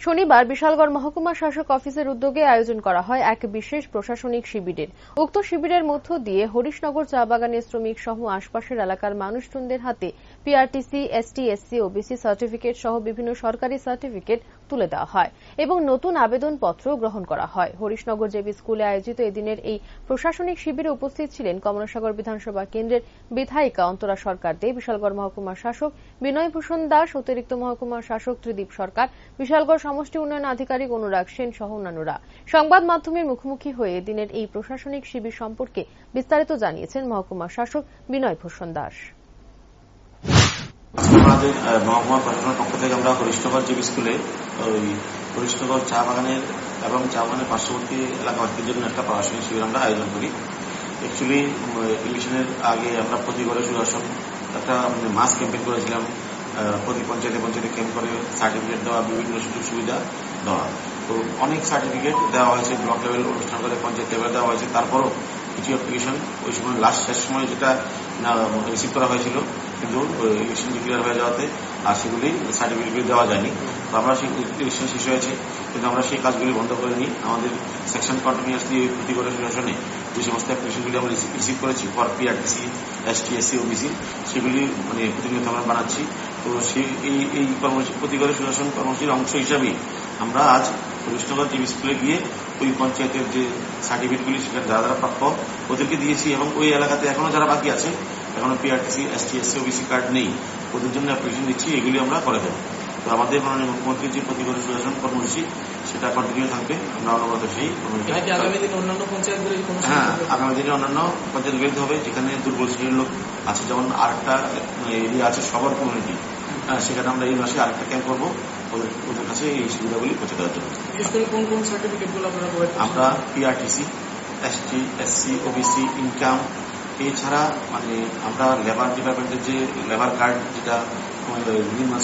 শনিবার বিশালগড় মহকুমা শাসক অফিসের উদ্যোগে আয়োজন করা হয় এক বিশেষ প্রশাসনিক শিবিরের। উক্ত শিবিরের মধ্য দিয়ে হরিশনগর চা বাগানের শ্রমিক সহ আশপাশের এলাকার মানুষজনদের হাতে PRTC, ST, SC, OBC certificate সহ বিভিন্ন সরকারি সার্টিফিকেট তুলে দেওয়া হয় এবং নতুন আবেদনপত্র গ্রহণ করা হয়। হরিশনগর জেবি স্কুলে আয়োজিত এদিনের এই প্রশাসনিক শিবিরে উপস্থিত ছিলেন কমলাসাগর বিধানসভা কেন্দ্রের বিধায়িকা অন্তরা সরকার দে, বিশালগড় মহকুমা শাসক বিনয় ভূষণ দাস, অতিরিক্ত মহকুমা শাসক ত্রিদীপ সরকার, বিশালগড় সমষ্টি উন্নয়ন আধিকারিক অনুরাগ সেন সহ অন্যান্যরা। সংবাদ মাধ্যমের মুখোমুখি হয়ে দিনের এই প্রশাসনিক শিবির সম্পর্কে বিস্তারিত জানিয়েছেন মহকুমা শাসক বিনয় ভূষণ দাস। আমাদের মহকুমা প্রশাসনের পক্ষ থেকে আমরা হরিশনগর জেবি স্কুলে হরিশনগর চা বাগানের এবং চা বাগানের পার্শ্ববর্তী এলাকাবাসীদের জন্য একটা প্রশাসনিক শিবির আমরা আয়োজন করি। অ্যাকচুয়ালি ইলেকশনের আগে আমরা প্রতি ঘরে সুশাসন একটা মাস ক্যাম্পেইন করেছিলাম। প্রতি পঞ্চায়েতে ক্যাম্প করে সার্টিফিকেট দেওয়া, বিভিন্ন সুযোগ সুবিধা দেওয়া। তো অনেক সার্টিফিকেট দেওয়া হয়েছে, ব্লক লেভেল অনুষ্ঠান করে পঞ্চায়েত লেভেল দেওয়া হয়েছে। তারপরও কিছু অ্যাপ্লিকেশন ওই সময় শেষ সময় যেটা রিসিভ করা হয়েছিল, কিন্তু ইলেকশন ডিক্লেয়ার হয়ে যাওয়াতে আর সেগুলি সার্টিফিকেট দেওয়া যায়নি। তো আমরা সেই ইলেকশন শেষ হয়েছে, কিন্তু আমরা সেই কাজগুলি বন্ধ করে নিই। আমাদের সেকশন কন্টিনিউয়াসলি প্রতি করে সুশাসনে যে সমস্ত অ্যাপ্লিকেশনগুলি আমরা রিসিভ করেছি for PRTC, ST, SC, OBC, সেগুলি প্রতিনিয়ত আমরা বানাচ্ছি। তো সেই এই কর্মসূচি প্রতি করে সুশাসন কর্মসূচির অংশ হিসাবেই আমরা আজ হরিশনগর জেবি স্কুলে গিয়ে ওই পঞ্চায়েতের যে সার্টিফিকেটগুলি সেখানে যারা যারা প্রাপ্য ওদেরকে দিয়েছি, এবং ওই এলাকাতে এখনো যারা বাকি আছে, এখনো PRTC, ST, SC, OBC card নেই, ওদের জন্য অ্যাপ্লিকেশন দিচ্ছি। এগুলি আমরা করে দেবো। তো আমাদের মাননীয় মুখ্যমন্ত্রীর যে প্রতি করে সুশাসন কর্মসূচি সেটা কন্টিনিউ থাকবে। আমরা অনুগত সেই আগামী দিনে অন্যান্য পঞ্চায়েতগুলিতে হবে যেখানে দুর্বল শ্রেণীর লোক আছে, যেমন আরেকটা এরিয়া আছে সবার কমিউনিটি, সেখানে আমরা এই মাসে আরেকটা ক্যাম্প করবো ওদের কাছে এই সুবিধাগুলি পৌঁছে দেওয়ার জন্য। কোন কোন সার্টিফিকেটগুলো আমরা PRTC, ST, SC, OBC, income, এছাড়া আমরা লেবার ডিপার্টমেন্টের যে লেবার কার্ড, যেটা নির্মাণ